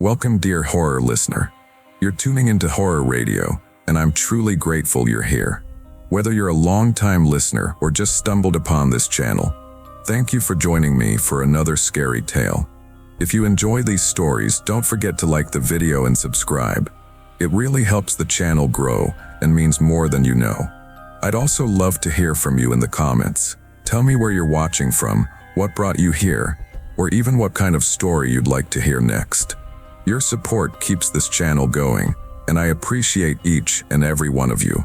Welcome, dear horror listener. You're tuning into Horror Radio, and I'm truly grateful you're here. Whether you're a long-time listener or just stumbled upon this channel, thank you for joining me for another scary tale. If you enjoy these stories, don't forget to like the video and subscribe. It really helps the channel grow and means more than you know. I'd also love to hear from you in the comments. Tell me where you're watching from, what brought you here, or even what kind of story you'd like to hear next. Your support keeps this channel going, and I appreciate each and every one of you.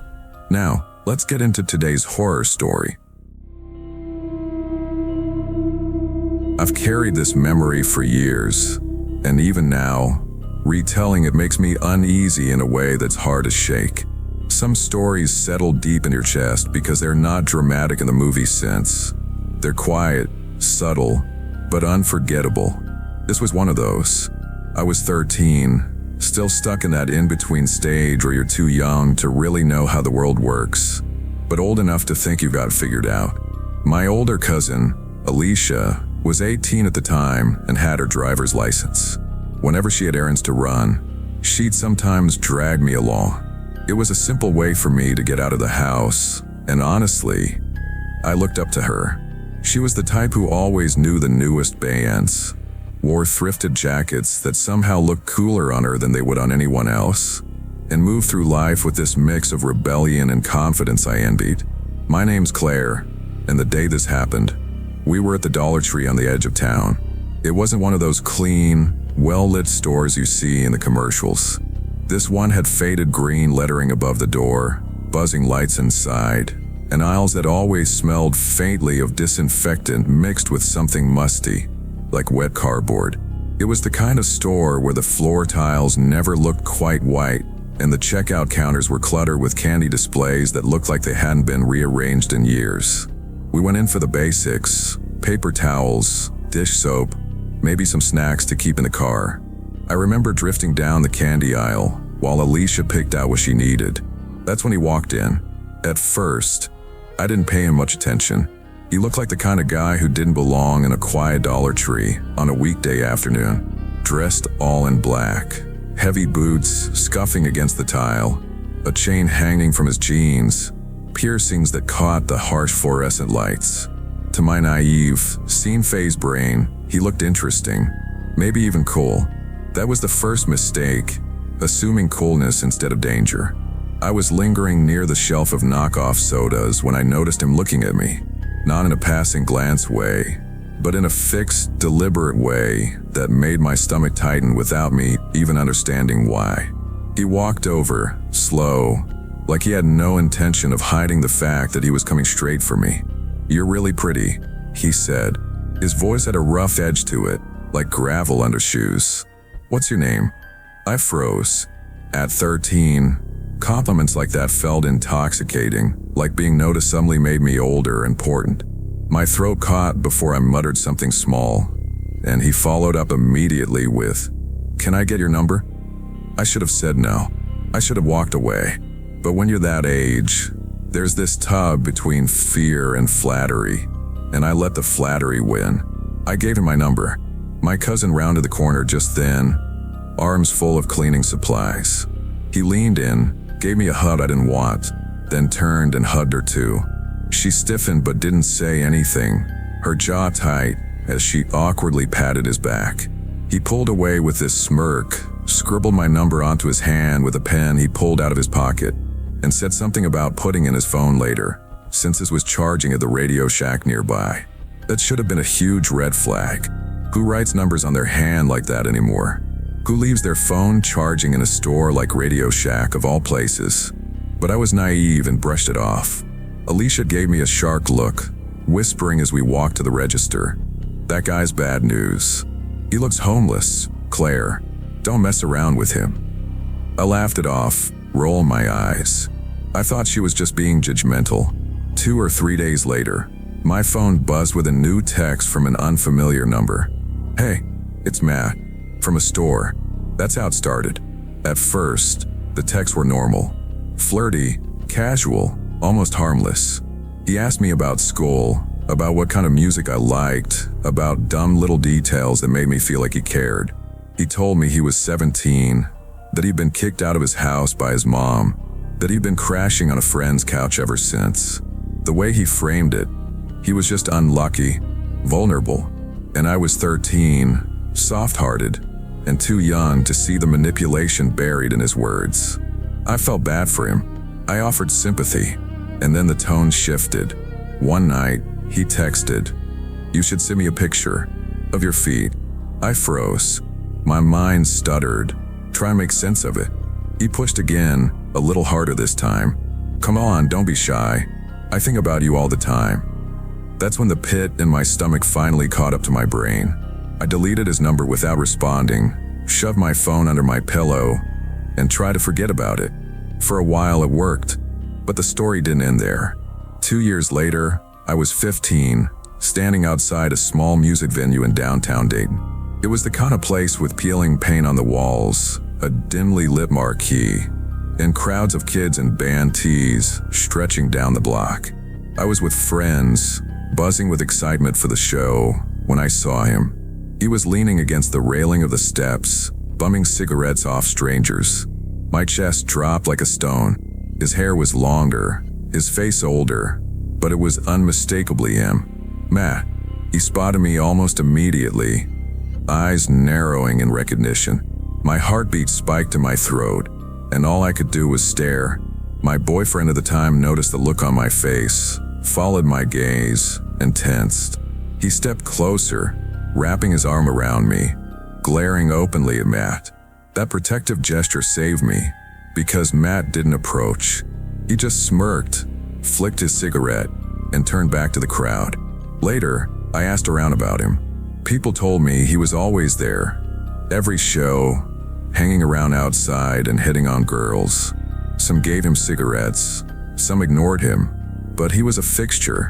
Now, let's get into today's horror story. I've carried this memory for years, and even now, retelling it makes me uneasy in a way that's hard to shake. Some stories settle deep in your chest because they're not dramatic in the movie sense. They're quiet, subtle, but unforgettable. This was one of those. I was 13, still stuck in that in-between stage where you're too young to really know how the world works, but old enough to think you got it figured out. My older cousin, Alicia, was 18 at the time and had her driver's license. Whenever she had errands to run, she'd sometimes drag me along. It was a simple way for me to get out of the house, and honestly, I looked up to her. She was the type who always knew the newest bands, wore thrifted jackets that somehow looked cooler on her than they would on anyone else, and moved through life with this mix of rebellion and confidence I envied. My name's Claire, and the day this happened, we were at the Dollar Tree on the edge of town. It wasn't one of those clean, well-lit stores you see in the commercials. This one had faded green lettering above the door, buzzing lights inside, and aisles that always smelled faintly of disinfectant mixed with something musty, like wet cardboard. It was the kind of store where the floor tiles never looked quite white, and the checkout counters were cluttered with candy displays that looked like they hadn't been rearranged in years. We went in for the basics: paper towels, dish soap, maybe some snacks to keep in the car. I remember drifting down the candy aisle while Alicia picked out what she needed. That's when he walked in. At first, I didn't pay him much attention. He looked like the kind of guy who didn't belong in a quiet Dollar Tree on a weekday afternoon. Dressed all in black, heavy boots scuffing against the tile, a chain hanging from his jeans, piercings that caught the harsh fluorescent lights. To my naive, scene-phased brain, he looked interesting, maybe even cool. That was the first mistake, assuming coolness instead of danger. I was lingering near the shelf of knockoff sodas when I noticed him looking at me, not in a passing glance way, but in a fixed, deliberate way that made my stomach tighten without me even understanding why. He walked over, slow, like he had no intention of hiding the fact that he was coming straight for me. "You're really pretty," he said. His voice had a rough edge to it, like gravel under shoes. "What's your name?" I froze. At 13, compliments like that felt intoxicating, like being noticed suddenly made me older and important. My throat caught before I muttered something small, and he followed up immediately with, "Can I get your number?" I should have said no. I should have walked away. But when you're that age, there's this tug between fear and flattery, and I let the flattery win. I gave him my number. My cousin rounded the corner just then, arms full of cleaning supplies. He leaned in, gave me a hug I didn't want, then turned and hugged her too. She stiffened but didn't say anything, her jaw tight as she awkwardly patted his back. He pulled away with this smirk, scribbled my number onto his hand with a pen he pulled out of his pocket, and said something about putting in his phone later, since it was charging at the Radio Shack nearby. That should have been a huge red flag. Who writes numbers on their hand like that anymore? Who leaves their phone charging in a store like Radio Shack of all places? But I was naive and brushed it off. Alicia gave me a sharp look, whispering as we walked to the register, "That guy's bad news. He looks homeless, Claire. Don't mess around with him." I laughed it off, rolling my eyes. I thought she was just being judgmental. 2 or 3 days later, my phone buzzed with a new text from an unfamiliar number. "Hey, it's Matt, from a store." That's how it started. At first, the texts were normal, flirty, casual, almost harmless. He asked me about school, about what kind of music I liked, about dumb little details that made me feel like he cared. He told me he was 17, that he'd been kicked out of his house by his mom, that he'd been crashing on a friend's couch ever since. The way he framed it, he was just unlucky, vulnerable, and I was 13, soft-hearted, and too young to see the manipulation buried in his words. I felt bad for him. I offered sympathy, and then the tone shifted. One night, he texted, "You should send me a picture of your feet." I froze. My mind stuttered, trying to make sense of it. He pushed again, a little harder this time. "Come on, don't be shy. I think about you all the time." That's when the pit in my stomach finally caught up to my brain. I deleted his number without responding, shoved my phone under my pillow, and tried to forget about it. For a while it worked, but the story didn't end there. 2 years later, I was 15, standing outside a small music venue in downtown Dayton. It was the kind of place with peeling paint on the walls, a dimly lit marquee, and crowds of kids in band tees stretching down the block. I was with friends, buzzing with excitement for the show, when I saw him. He was leaning against the railing of the steps, bumming cigarettes off strangers. My chest dropped like a stone. His hair was longer, his face older, but it was unmistakably him. "Matt." He spotted me almost immediately, eyes narrowing in recognition. My heartbeat spiked in my throat, and all I could do was stare. My boyfriend at the time noticed the look on my face, followed my gaze, and tensed. He stepped closer, wrapping his arm around me, glaring openly at Matt. That protective gesture saved me, because Matt didn't approach. He just smirked, flicked his cigarette, and turned back to the crowd. Later, I asked around about him. People told me he was always there, every show, hanging around outside and hitting on girls. Some gave him cigarettes, some ignored him, but he was a fixture,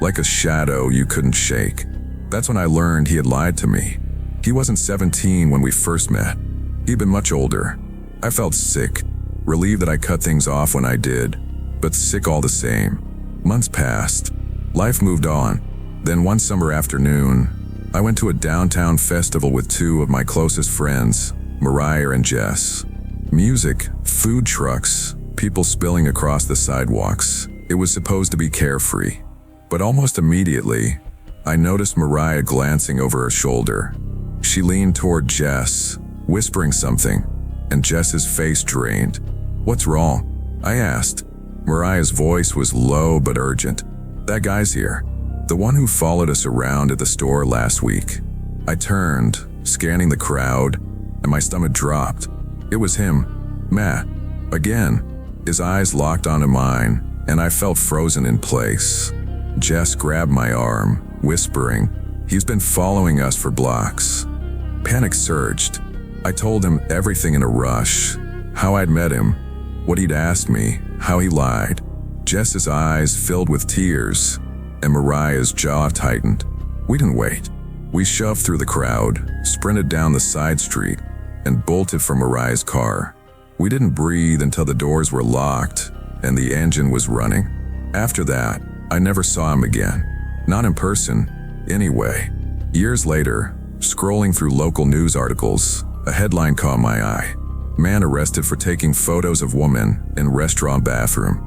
like a shadow you couldn't shake. That's when I learned he had lied to me. He wasn't 17 when we first met. He'd been much older. I felt sick, relieved that I cut things off when I did, but sick all the same. Months passed. Life moved on. Then one summer afternoon, I went to a downtown festival with two of my closest friends, Mariah and Jess. Music, food trucks, people spilling across the sidewalks. It was supposed to be carefree. But almost immediately, I noticed Mariah glancing over her shoulder. She leaned toward Jess, whispering something, and Jess's face drained. "What's wrong?" I asked. Mariah's voice was low but urgent. "That guy's here. The one who followed us around at the store last week." I turned, scanning the crowd, and my stomach dropped. It was him, Matt. Again, his eyes locked onto mine, and I felt frozen in place. Jess grabbed my arm, whispering, "He's been following us for blocks." Panic surged. I told him everything in a rush, how I'd met him, what he'd asked me, how he lied. Jess's eyes filled with tears, and Mariah's jaw tightened. We didn't wait. We shoved through the crowd, sprinted down the side street, and bolted for Mariah's car. We didn't breathe until the doors were locked and the engine was running. After that, I never saw him again. Not in person, anyway. Years later, scrolling through local news articles, a headline caught my eye. "Man arrested for taking photos of woman in restaurant bathroom."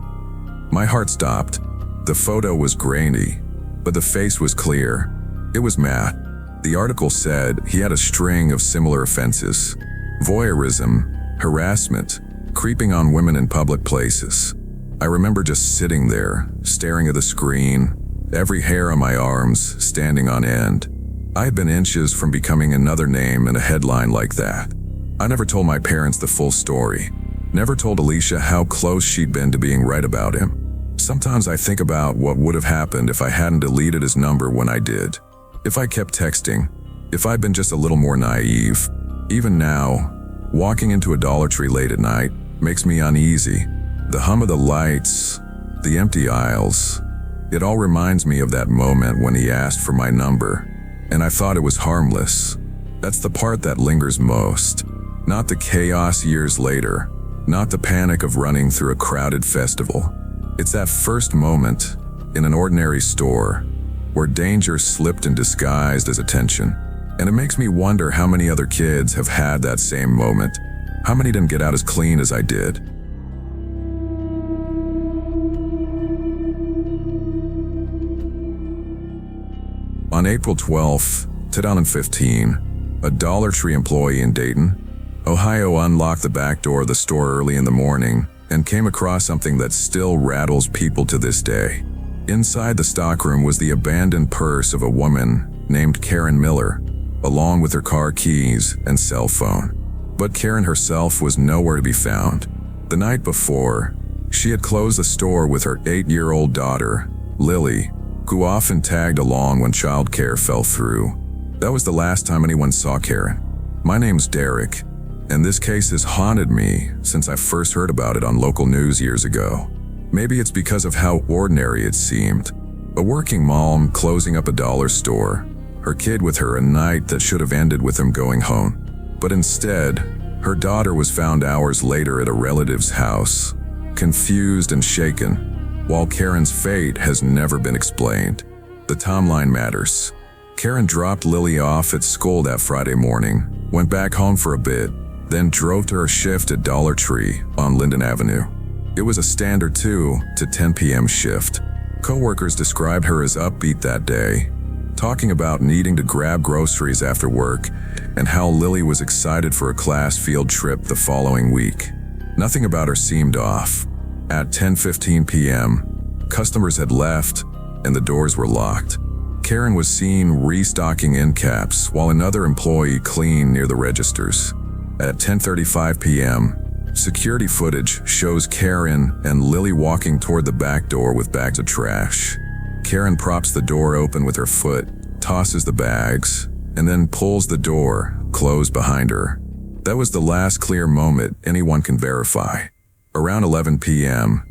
My heart stopped. The photo was grainy, but the face was clear. It was Matt. The article said he had a string of similar offenses: voyeurism, harassment, creeping on women in public places. I remember just sitting there, staring at the screen, every hair on my arms standing on end. I had been inches from becoming another name in a headline like that. I never told my parents the full story. Never told Alicia how close she'd been to being right about him. Sometimes I think about what would have happened if I hadn't deleted his number when I did. If I kept texting, if I'd been just a little more naive. Even now, walking into a Dollar Tree late at night makes me uneasy. The hum of the lights, the empty aisles, it all reminds me of that moment when he asked for my number, and I thought it was harmless. That's the part that lingers most. Not the chaos years later, not the panic of running through a crowded festival. It's that first moment, in an ordinary store, where danger slipped in disguised as attention. And it makes me wonder how many other kids have had that same moment. How many didn't get out as clean as I did? On April 12, 2015, a Dollar Tree employee in Dayton, Ohio unlocked the back door of the store early in the morning and came across something that still rattles people to this day. Inside the stockroom was the abandoned purse of a woman named Karen Miller, along with her car keys and cell phone. But Karen herself was nowhere to be found. The night before, she had closed the store with her 8-year-old daughter, Lily, who often tagged along when childcare fell through. That was the last time anyone saw Karen. My name's Derek, and this case has haunted me since I first heard about it on local news years ago. Maybe it's because of how ordinary it seemed. A working mom closing up a dollar store, her kid with her a night that should have ended with him going home. But instead, her daughter was found hours later at a relative's house, confused and shaken, while Karen's fate has never been explained. The timeline matters. Karen dropped Lily off at school that Friday morning, went back home for a bit, then drove to her shift at Dollar Tree on Linden Avenue. It was a standard 2 to 10 p.m. shift. Coworkers described her as upbeat that day, talking about needing to grab groceries after work and how Lily was excited for a class field trip the following week. Nothing about her seemed off. At 10:15 p.m., customers had left and the doors were locked. Karen was seen restocking end caps while another employee cleaned near the registers. At 10:35 p.m., security footage shows Karen and Lily walking toward the back door with bags of trash. Karen props the door open with her foot, tosses the bags, and then pulls the door closed behind her. That was the last clear moment anyone can verify. Around 11 p.m.,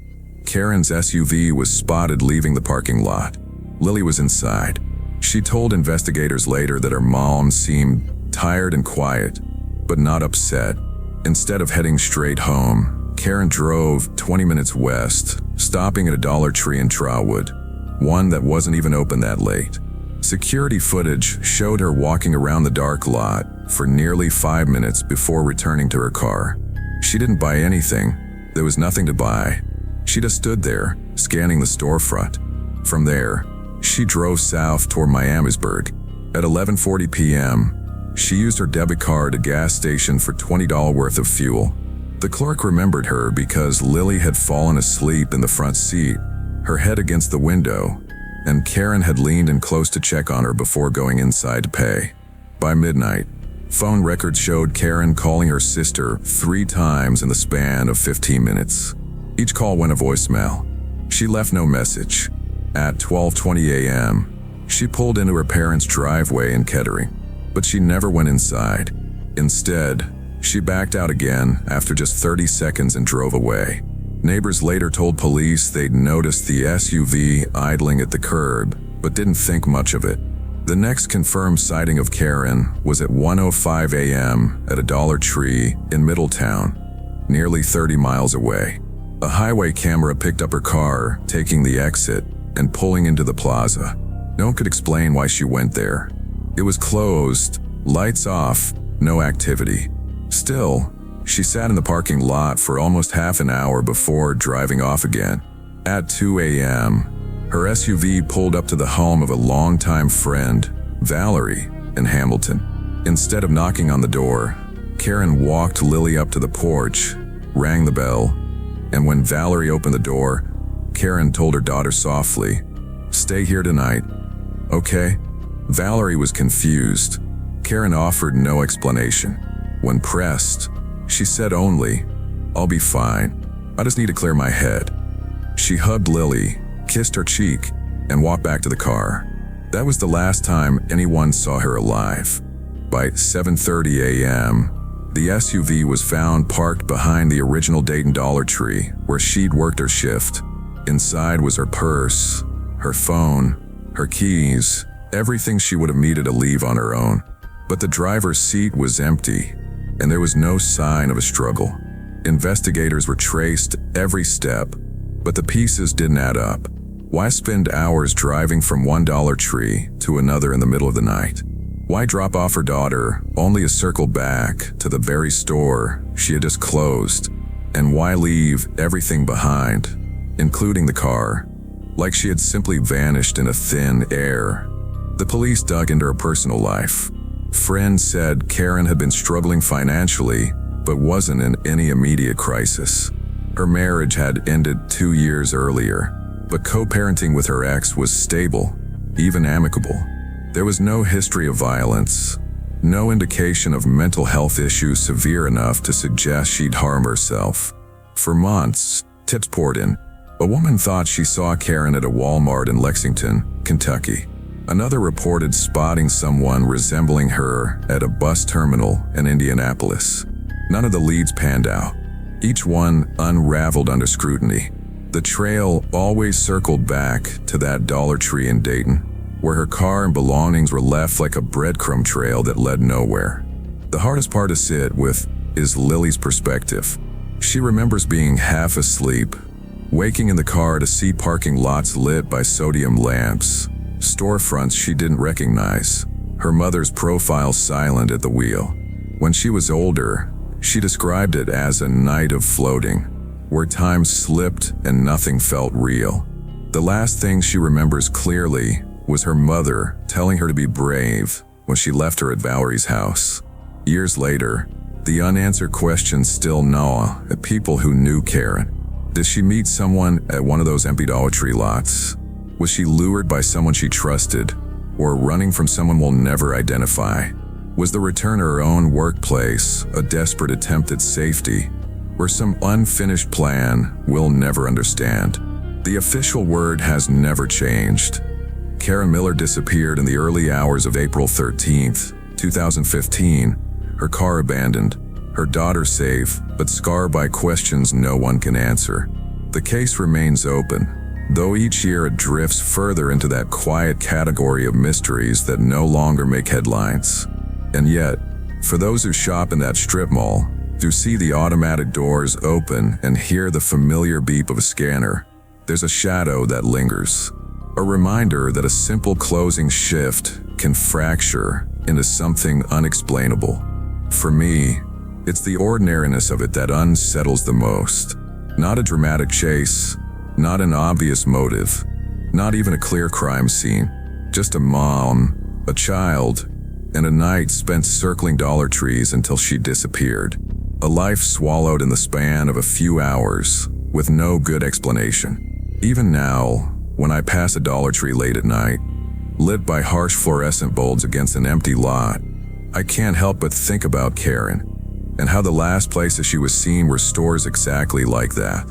Karen's SUV was spotted leaving the parking lot. Lily was inside. She told investigators later that her mom seemed tired and quiet, but not upset. Instead of heading straight home, Karen drove 20 minutes west, stopping at a Dollar Tree in Trotwood, one that wasn't even open that late. Security footage showed her walking around the dark lot for nearly 5 minutes before returning to her car. She didn't buy anything. There was nothing to buy. She just stood there, scanning the storefront. From there, she drove south toward Miamisburg. At 11:40 p.m., she used her debit card at a gas station for $20 worth of fuel. The clerk remembered her because Lily had fallen asleep in the front seat, her head against the window, and Karen had leaned in close to check on her before going inside to pay. By midnight, phone records showed Karen calling her sister 3 times in the span of 15 minutes. Each call went to voicemail. She left no message. At 12:20 a.m., she pulled into her parents' driveway in Kettering, but she never went inside. Instead, she backed out again after just 30 seconds and drove away. Neighbors later told police they'd noticed the SUV idling at the curb, but didn't think much of it. The next confirmed sighting of Karen was at 1:05 a.m. at a Dollar Tree in Middletown, nearly 30 miles away. A highway camera picked up her car, taking the exit and pulling into the plaza. No one could explain why she went there. It was closed, lights off, no activity. Still, she sat in the parking lot for almost half an hour before driving off again. At 2 a.m., her SUV pulled up to the home of a longtime friend, Valerie, in Hamilton. Instead of knocking on the door, Karen walked Lily up to the porch, rang the bell, and when Valerie opened the door, Karen told her daughter softly, "Stay here tonight, okay?" Valerie was confused. Karen offered no explanation. When pressed, she said only, "I'll be fine. I just need to clear my head." She hugged Lily, kissed her cheek, and walked back to the car. That was the last time anyone saw her alive. By 7:30 a.m., the SUV was found parked behind the original Dayton Dollar Tree where she'd worked her shift. Inside was her purse, her phone, her keys, everything she would have needed to leave on her own. But the driver's seat was empty, and there was no sign of a struggle. Investigators were traced every step, but the pieces didn't add up. Why spend hours driving from one Dollar Tree to another in the middle of the night? Why drop off her daughter only to circle back to the very store she had just closed? And why leave everything behind, including the car, like she had simply vanished in a thin air? The police dug into her personal life. Friends said Karen had been struggling financially, but wasn't in any immediate crisis. Her marriage had ended 2 years earlier, but co-parenting with her ex was stable, even amicable. There was no history of violence, no indication of mental health issues severe enough to suggest she'd harm herself. For months, tips poured in. A woman thought she saw Karen at a Walmart in Lexington, Kentucky. Another reported spotting someone resembling her at a bus terminal in Indianapolis. None of the leads panned out. Each one unraveled under scrutiny. The trail always circled back to that Dollar Tree in Dayton, where her car and belongings were left like a breadcrumb trail that led nowhere. The hardest part to sit with is Lily's perspective. She remembers being half asleep, waking in the car to see parking lots lit by sodium lamps, storefronts she didn't recognize, her mother's profile silent at the wheel. When she was older, she described it as a night of floating, where time slipped and nothing felt real. The last thing she remembers clearly was her mother telling her to be brave when she left her at Valerie's house. Years later, the unanswered questions still gnaw at people who knew Karen. Did she meet someone at one of those empty Dollar Tree lots? Was she lured by someone she trusted, or running from someone we'll never identify? Was the return to her own workplace a desperate attempt at safety, or some unfinished plan we'll never understand? The official word has never changed. Karen Miller disappeared in the early hours of April 13th, 2015, her car abandoned, her daughter safe, but scarred by questions no one can answer. The case remains open, though each year it drifts further into that quiet category of mysteries that no longer make headlines. And yet, for those who shop in that strip mall, who see the automatic doors open and hear the familiar beep of a scanner, there's a shadow that lingers. A reminder that a simple closing shift can fracture into something unexplainable. For me, it's the ordinariness of it that unsettles the most. Not a dramatic chase, not an obvious motive, not even a clear crime scene. Just a mom, a child, and a night spent circling Dollar Trees until she disappeared. A life swallowed in the span of a few hours, with no good explanation. Even now, when I pass a Dollar Tree late at night, lit by harsh fluorescent bulbs against an empty lot, I can't help but think about Karen, and how the last places she was seen were stores exactly like that.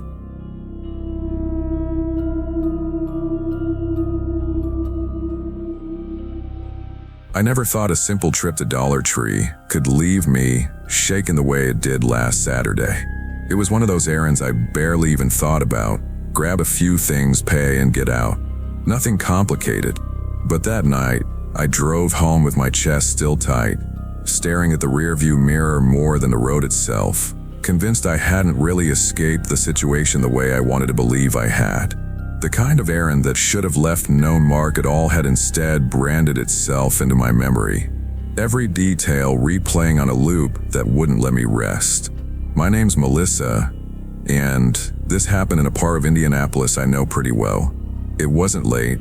I never thought a simple trip to Dollar Tree could leave me shaken the way it did last Saturday. It was one of those errands I barely even thought about. Grab a few things, pay, and get out. Nothing complicated. But that night, I drove home with my chest still tight, staring at the rearview mirror more than the road itself, convinced I hadn't really escaped the situation the way I wanted to believe I had. The kind of errand that should have left no mark at all had instead branded itself into my memory. Every detail replaying on a loop that wouldn't let me rest. My name's Melissa, and this happened in a part of Indianapolis I know pretty well. It wasn't late,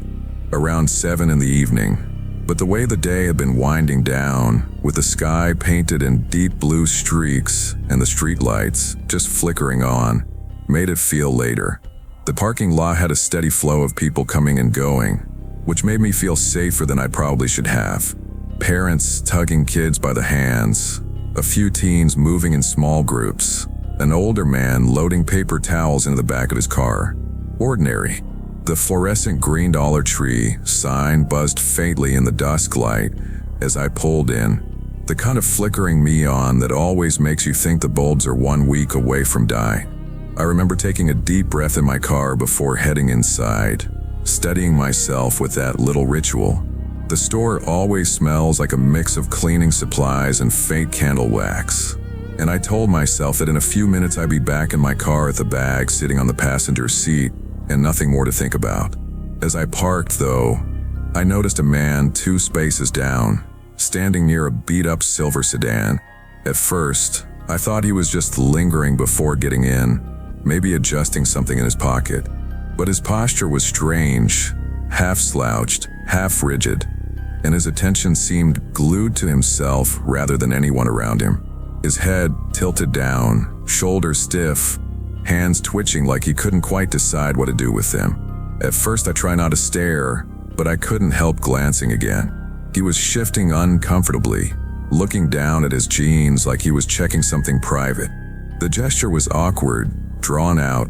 around 7 in the evening, but the way the day had been winding down, with the sky painted in deep blue streaks and the streetlights just flickering on, made it feel later. The parking lot had a steady flow of people coming and going, which made me feel safer than I probably should have. Parents tugging kids by the hands, a few teens moving in small groups, an older man loading paper towels into the back of his car. Ordinary. The fluorescent green Dollar Tree sign buzzed faintly in the dusk light as I pulled in, the kind of flickering neon that always makes you think the bulbs are 1 week away from dying. I remember taking a deep breath in my car before heading inside, steadying myself with that little ritual. The store always smells like a mix of cleaning supplies and faint candle wax, and I told myself that in a few minutes I'd be back in my car with the bag sitting on the passenger seat and nothing more to think about. As I parked, though, I noticed a man 2 spaces down, standing near a beat-up silver sedan. At first, I thought he was just lingering before getting in, maybe adjusting something in his pocket. But his posture was strange, half slouched, half rigid, and his attention seemed glued to himself rather than anyone around him. His head tilted down, shoulders stiff, hands twitching like he couldn't quite decide what to do with them. At first I tried not to stare, but I couldn't help glancing again. He was shifting uncomfortably, looking down at his jeans like he was checking something private. The gesture was awkward, drawn out,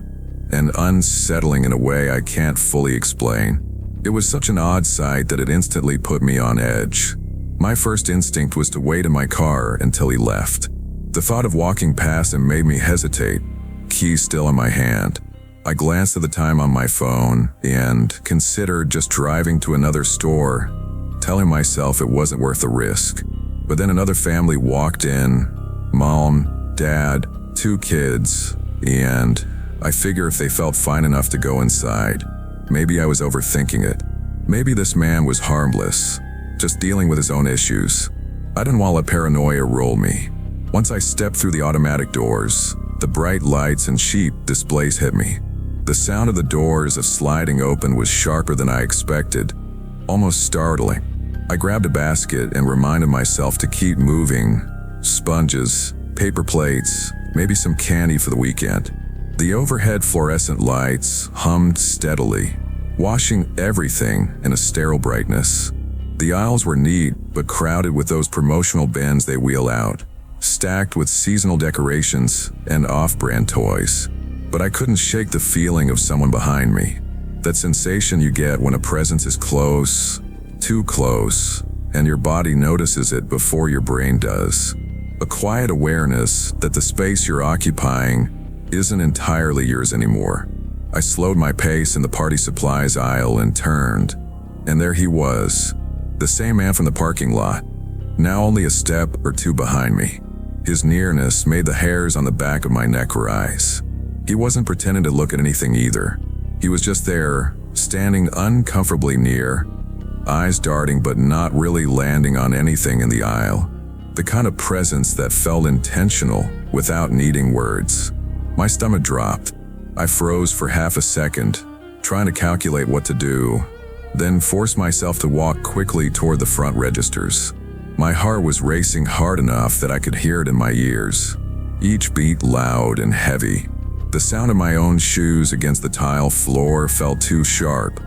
and unsettling in a way I can't fully explain. It was such an odd sight that it instantly put me on edge. My first instinct was to wait in my car until he left. The thought of walking past him made me hesitate, key still in my hand. I glanced at the time on my phone and considered just driving to another store, telling myself it wasn't worth the risk. But then another family walked in, mom, dad, 2 kids, and I figure if they felt fine enough to go inside, maybe I was overthinking it. Maybe this man was harmless, just dealing with his own issues. I didn't want to let paranoia roll me. Once I stepped through the automatic doors, the bright lights and cheap displays hit me. The sound of the doors of sliding open was sharper than I expected, almost startling. I grabbed a basket and reminded myself to keep moving. Sponges, paper plates, maybe some candy for the weekend. The overhead fluorescent lights hummed steadily, washing everything in a sterile brightness. The aisles were neat, but crowded with those promotional bins they wheel out, stacked with seasonal decorations and off-brand toys. But I couldn't shake the feeling of someone behind me. That sensation you get when a presence is close, too close, and your body notices it before your brain does. A quiet awareness that the space you're occupying isn't entirely yours anymore. I slowed my pace in the party supplies aisle and turned, and there he was, the same man from the parking lot, now only a step or 2 behind me. His nearness made the hairs on the back of my neck rise. He wasn't pretending to look at anything either. He was just there, standing uncomfortably near, eyes darting but not really landing on anything in the aisle. The kind of presence that felt intentional without needing words. My stomach dropped. I froze for half a second, trying to calculate what to do, then forced myself to walk quickly toward the front registers. My heart was racing hard enough that I could hear it in my ears, each beat loud and heavy. The sound of my own shoes against the tile floor felt too sharp,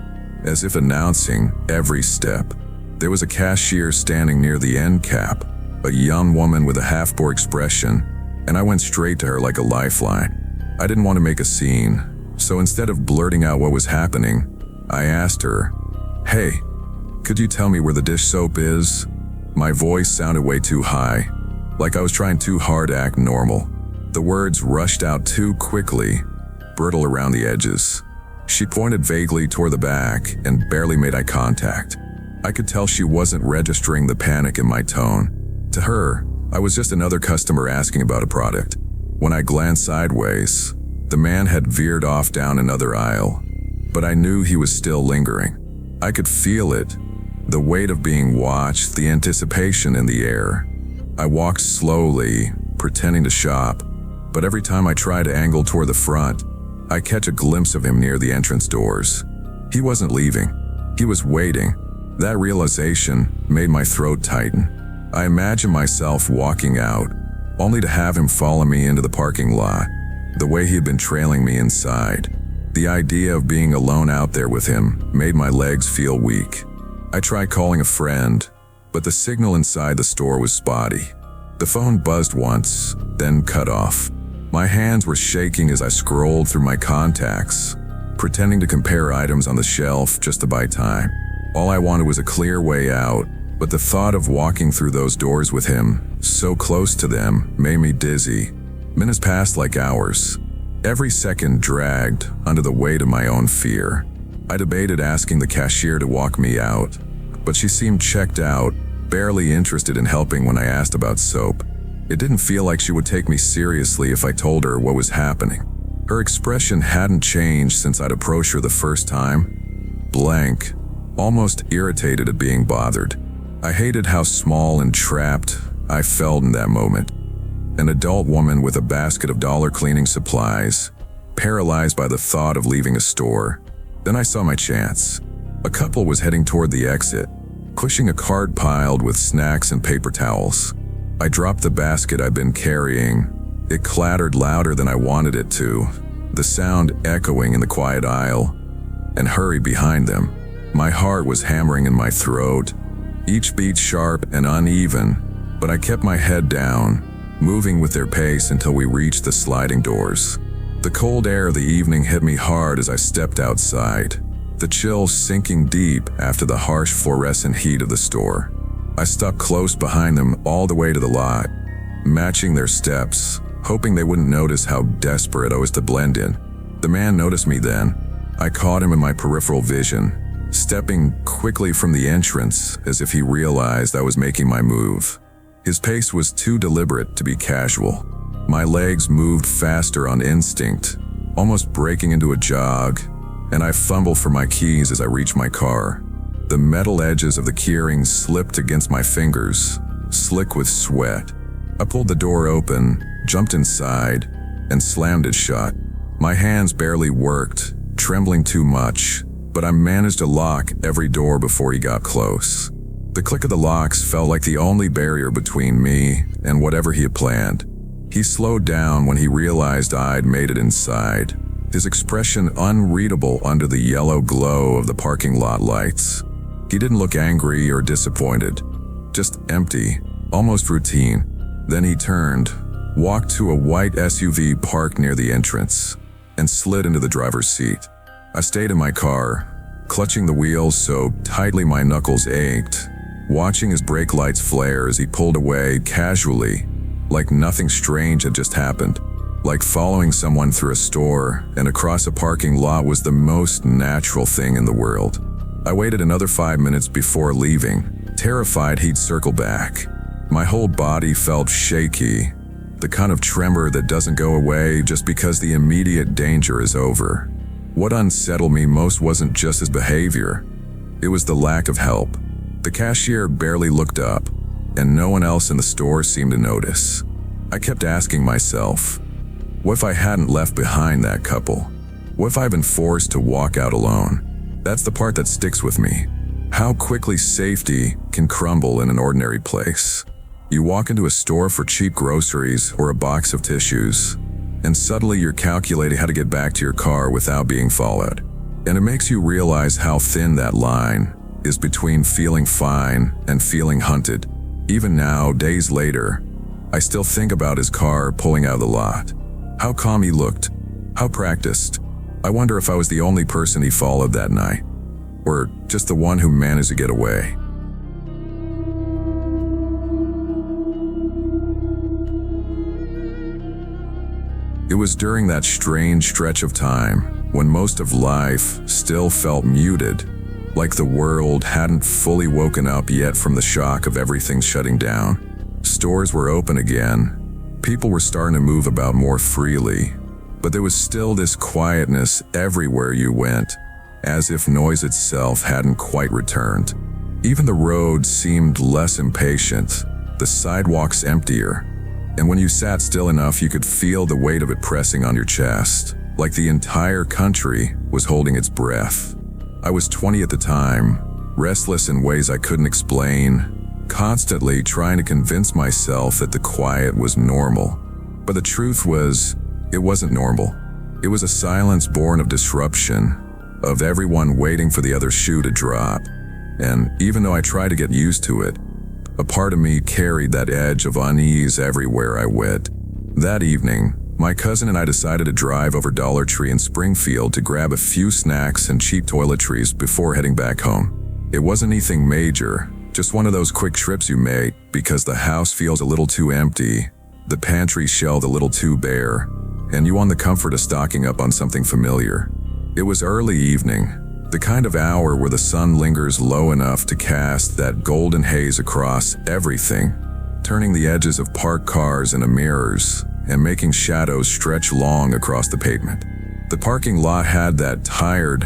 as if announcing every step. There was a cashier standing near the end cap, a young woman with a half-bore expression, and I went straight to her like a lifeline. I didn't want to make a scene, so instead of blurting out what was happening, I asked her, "Hey, could you tell me where the dish soap is?" My voice sounded way too high, like I was trying too hard to act normal. The words rushed out too quickly, brittle around the edges. She pointed vaguely toward the back and barely made eye contact. I could tell she wasn't registering the panic in my tone. To her, I was just another customer asking about a product. When I glanced sideways, the man had veered off down another aisle, but I knew he was still lingering. I could feel it, the weight of being watched, the anticipation in the air. I walked slowly, pretending to shop, but every time I tried to angle toward the front, I catch a glimpse of him near the entrance doors. He wasn't leaving. He was waiting. That realization made my throat tighten. I imagined myself walking out, only to have him follow me into the parking lot, the way he had been trailing me inside. The idea of being alone out there with him made my legs feel weak. I tried calling a friend, but the signal inside the store was spotty. The phone buzzed once, then cut off. My hands were shaking as I scrolled through my contacts, pretending to compare items on the shelf just to buy time. All I wanted was a clear way out, but the thought of walking through those doors with him, so close to them, made me dizzy. Minutes passed like hours. Every second dragged under the weight of my own fear. I debated asking the cashier to walk me out, but she seemed checked out, barely interested in helping when I asked about soap. It didn't feel like she would take me seriously if I told her what was happening. Her expression hadn't changed since I'd approached her the first time. Blank, almost irritated at being bothered. I hated how small and trapped I felt in that moment. An adult woman with a basket of dollar cleaning supplies, paralyzed by the thought of leaving a store. Then I saw my chance. A couple was heading toward the exit, pushing a cart piled with snacks and paper towels. I dropped the basket I'd been carrying. It clattered louder than I wanted it to, the sound echoing in the quiet aisle, and hurried behind them. My heart was hammering in my throat, each beat sharp and uneven, but I kept my head down, moving with their pace until we reached the sliding doors. The cold air of the evening hit me hard as I stepped outside, the chill sinking deep after the harsh fluorescent heat of the store. I stuck close behind them all the way to the lot, matching their steps, hoping they wouldn't notice how desperate I was to blend in. The man noticed me then. I caught him in my peripheral vision, stepping quickly from the entrance as if he realized I was making my move. His pace was too deliberate to be casual. My legs moved faster on instinct, almost breaking into a jog, and I fumbled for my keys as I reached my car. The metal edges of the keyring slipped against my fingers, slick with sweat. I pulled the door open, jumped inside, and slammed it shut. My hands barely worked, trembling too much, but I managed to lock every door before he got close. The click of the locks felt like the only barrier between me and whatever he had planned. He slowed down when he realized I'd made it inside, his expression unreadable under the yellow glow of the parking lot lights. He didn't look angry or disappointed, just empty, almost routine. Then he turned, walked to a white SUV parked near the entrance, and slid into the driver's seat. I stayed in my car, clutching the wheels so tightly my knuckles ached, watching his brake lights flare as he pulled away casually, like nothing strange had just happened. Like following someone through a store and across a parking lot was the most natural thing in the world. I waited another 5 minutes before leaving, terrified he'd circle back. My whole body felt shaky, the kind of tremor that doesn't go away just because the immediate danger is over. What unsettled me most wasn't just his behavior, it was the lack of help. The cashier barely looked up, and no one else in the store seemed to notice. I kept asking myself, what if I hadn't left behind that couple? What if I'd been forced to walk out alone? That's the part that sticks with me. How quickly safety can crumble in an ordinary place. You walk into a store for cheap groceries or a box of tissues, and suddenly you're calculating how to get back to your car without being followed. And it makes you realize how thin that line is between feeling fine and feeling hunted. Even now, days later, I still think about his car pulling out of the lot. How calm he looked, how practiced. I wonder if I was the only person he followed that night, or just the one who managed to get away. It was during that strange stretch of time when most of life still felt muted, like the world hadn't fully woken up yet from the shock of everything shutting down. Stores were open again, people were starting to move about more freely, but there was still this quietness everywhere you went, as if noise itself hadn't quite returned. Even the road seemed less impatient, the sidewalks emptier, and when you sat still enough you could feel the weight of it pressing on your chest, like the entire country was holding its breath. I was 20 at the time, restless in ways I couldn't explain, constantly trying to convince myself that the quiet was normal. But the truth was, it wasn't normal. It was a silence born of disruption, of everyone waiting for the other shoe to drop. And even though I tried to get used to it, a part of me carried that edge of unease everywhere I went. That evening, my cousin and I decided to drive over Dollar Tree in Springfield to grab a few snacks and cheap toiletries before heading back home. It wasn't anything major, just one of those quick trips you make because the house feels a little too empty, the pantry shelved a little too bare, and you want the comfort of stocking up on something familiar. It was early evening, the kind of hour where the sun lingers low enough to cast that golden haze across everything, turning the edges of parked cars into mirrors and making shadows stretch long across the pavement. The parking lot had that tired,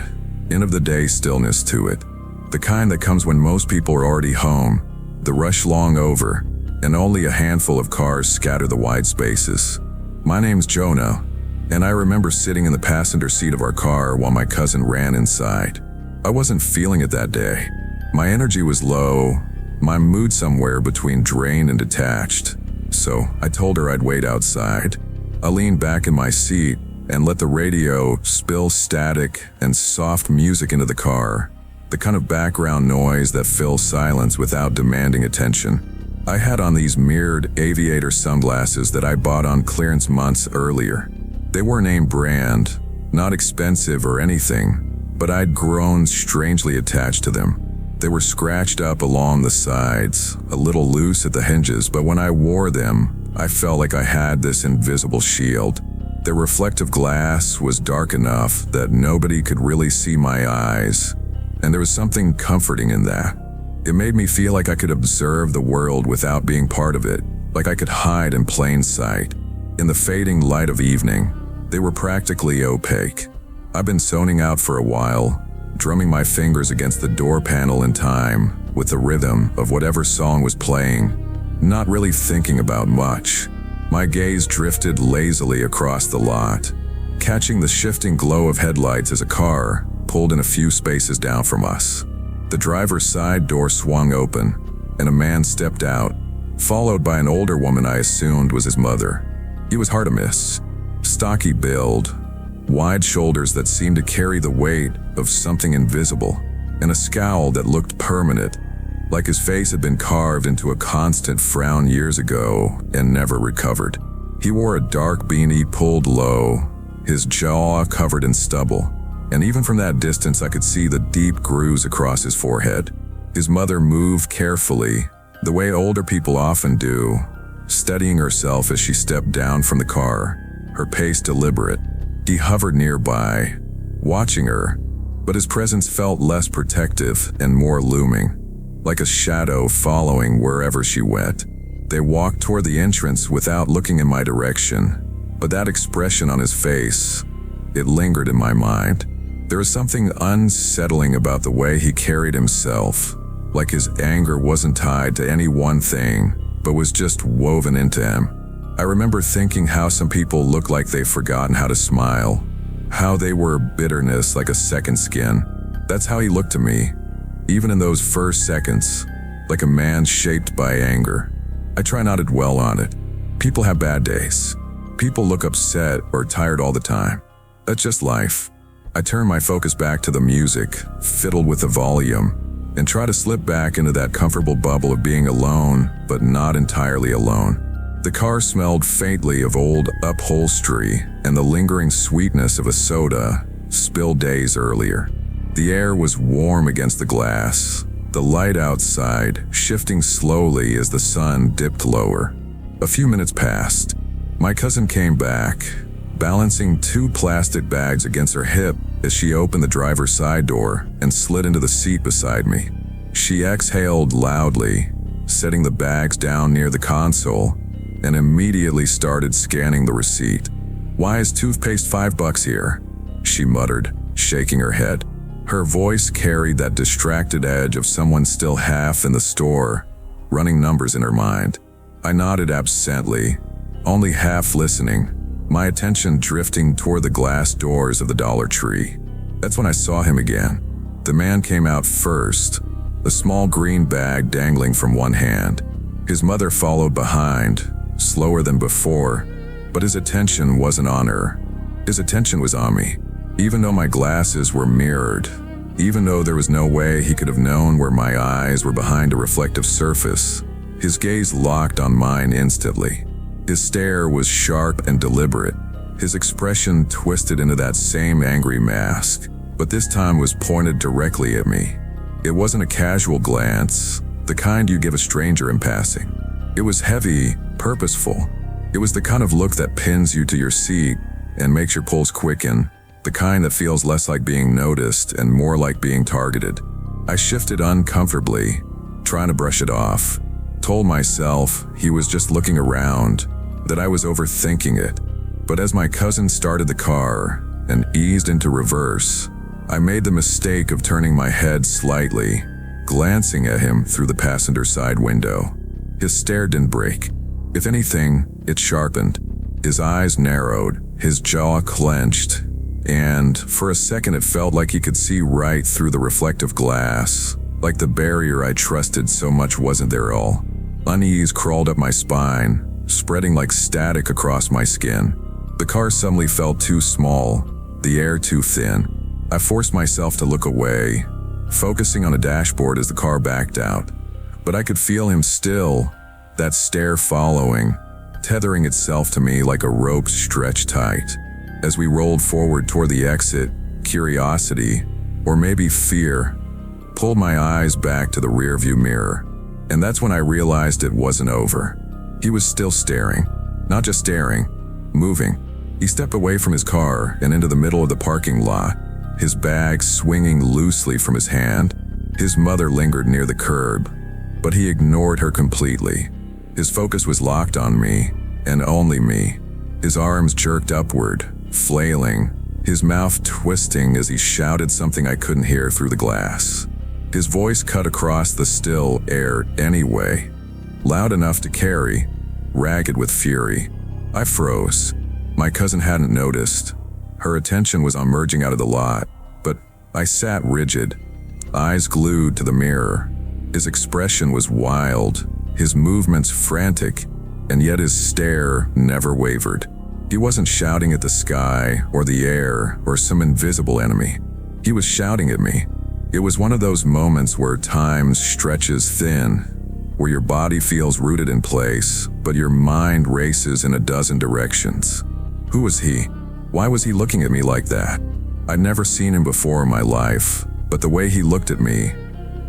end-of-the-day stillness to it, the kind that comes when most people are already home, the rush long over, and only a handful of cars scatter the wide spaces. My name's Jonah, and I remember sitting in the passenger seat of our car while my cousin ran inside. I wasn't feeling it that day. My energy was low, my mood somewhere between drained and detached, so I told her I'd wait outside. I leaned back in my seat and let the radio spill static and soft music into the car, the kind of background noise that fills silence without demanding attention. I had on these mirrored aviator sunglasses that I bought on clearance months earlier. They were name brand, not expensive or anything, but I'd grown strangely attached to them. They were scratched up along the sides, a little loose at the hinges, but when I wore them, I felt like I had this invisible shield. Their reflective glass was dark enough that nobody could really see my eyes, and there was something comforting in that. It made me feel like I could observe the world without being part of it, like I could hide in plain sight. In the fading light of evening, they were practically opaque. I've been zoning out for a while, drumming my fingers against the door panel in time with the rhythm of whatever song was playing, not really thinking about much. My gaze drifted lazily across the lot, catching the shifting glow of headlights as a car pulled in a few spaces down from us. The driver's side door swung open, and a man stepped out, followed by an older woman I assumed was his mother. He was hard to miss. Stocky build, wide shoulders that seemed to carry the weight of something invisible, and a scowl that looked permanent, like his face had been carved into a constant frown years ago and never recovered. He wore a dark beanie pulled low, his jaw covered in stubble, and even from that distance I could see the deep grooves across his forehead. His mother moved carefully, the way older people often do, steadying herself as she stepped down from the car, her pace deliberate. He hovered nearby, watching her, but his presence felt less protective and more looming, like a shadow following wherever she went. They walked toward the entrance without looking in my direction, but that expression on his face, it lingered in my mind. There was something unsettling about the way he carried himself, like his anger wasn't tied to any one thing, but was just woven into him. I remember thinking how some people look like they've forgotten how to smile, how they were bitterness like a second skin. That's how he looked to me, even in those first seconds, like a man shaped by anger. I try not to dwell on it. People have bad days. People look upset or tired all the time. That's just life. I turn my focus back to the music, fiddled with the volume, and try to slip back into that comfortable bubble of being alone, but not entirely alone. The car smelled faintly of old upholstery and the lingering sweetness of a soda spilled days earlier. The air was warm against the glass, the light outside shifting slowly as the sun dipped lower. A few minutes passed. My cousin came back, balancing 2 plastic bags against her hip as she opened the driver's side door and slid into the seat beside me. She exhaled loudly, setting the bags down near the console, and immediately started scanning the receipt. "Why is toothpaste $5 here?" she muttered, shaking her head. Her voice carried that distracted edge of someone still half in the store, running numbers in her mind. I nodded absently, only half listening, my attention drifting toward the glass doors of the Dollar Tree. That's when I saw him again. The man came out first, a small green bag dangling from one hand. His mother followed behind, slower than before, but his attention wasn't on her. His attention was on me. Even though my glasses were mirrored, even though there was no way he could have known where my eyes were behind a reflective surface, his gaze locked on mine instantly. His stare was sharp and deliberate, his expression twisted into that same angry mask, but this time was pointed directly at me. It wasn't a casual glance, the kind you give a stranger in passing. It was heavy, purposeful. It was the kind of look that pins you to your seat and makes your pulse quicken, the kind that feels less like being noticed and more like being targeted. I shifted uncomfortably, trying to brush it off, told myself he was just looking around, that I was overthinking it. But as my cousin started the car and eased into reverse, I made the mistake of turning my head slightly, glancing at him through the passenger side window. His stare didn't break. If anything, it sharpened. His eyes narrowed, his jaw clenched, and for a second it felt like he could see right through the reflective glass, like the barrier I trusted so much wasn't there at all. Unease crawled up my spine, spreading like static across my skin. The car suddenly felt too small, the air too thin. I forced myself to look away, focusing on the dashboard as the car backed out. But I could feel him still, that stare following, tethering itself to me like a rope stretched tight. As we rolled forward toward the exit, curiosity, or maybe fear, pulled my eyes back to the rearview mirror. And that's when I realized it wasn't over. He was still staring. Not just staring, moving. He stepped away from his car and into the middle of the parking lot, his bag swinging loosely from his hand. His mother lingered near the curb, but he ignored her completely. His focus was locked on me, and only me. His arms jerked upward, flailing, his mouth twisting as he shouted something I couldn't hear through the glass. His voice cut across the still air anyway, loud enough to carry, ragged with fury. I froze. My cousin hadn't noticed. Her attention was on merging out of the lot, but I sat rigid, eyes glued to the mirror. His expression was wild, his movements frantic, and yet his stare never wavered. He wasn't shouting at the sky or the air or some invisible enemy. He was shouting at me. It was one of those moments where time stretches thin, where your body feels rooted in place, but your mind races in a dozen directions. Who was he? Why was he looking at me like that? I'd never seen him before in my life, but the way he looked at me,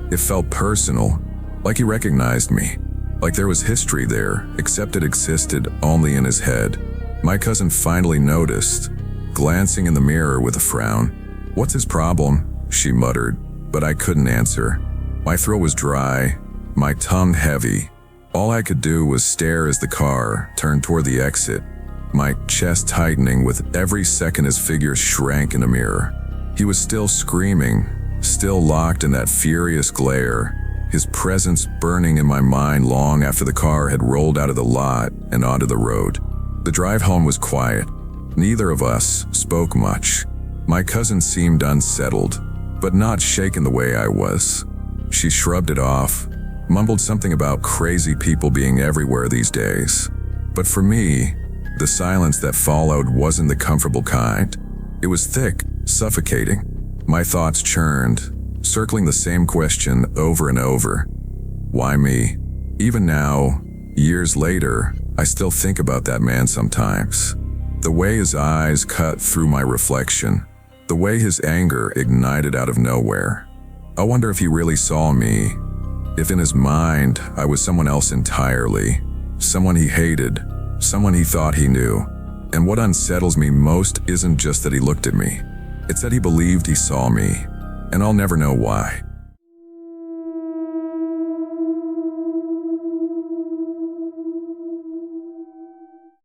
it felt personal, like he recognized me, like there was history there, except it existed only in his head. My cousin finally noticed, glancing in the mirror with a frown. "What's his problem?" she muttered, but I couldn't answer. My throat was dry, my tongue heavy. All I could do was stare as the car turned toward the exit, my chest tightening with every second his figure shrank in the mirror. He was still screaming, still locked in that furious glare, his presence burning in my mind long after the car had rolled out of the lot and onto the road. The drive home was quiet. Neither of us spoke much. My cousin seemed unsettled, but not shaken the way I was. She shrugged it off, mumbled something about crazy people being everywhere these days. But for me, the silence that followed wasn't the comfortable kind. It was thick, suffocating. My thoughts churned, circling the same question over and over. Why me? Even now, years later, I still think about that man sometimes. The way his eyes cut through my reflection, the way his anger ignited out of nowhere. I wonder if he really saw me, if in his mind I was someone else entirely, someone he hated, someone he thought he knew. And what unsettles me most isn't just that he looked at me. It's that he believed he saw me, and I'll never know why.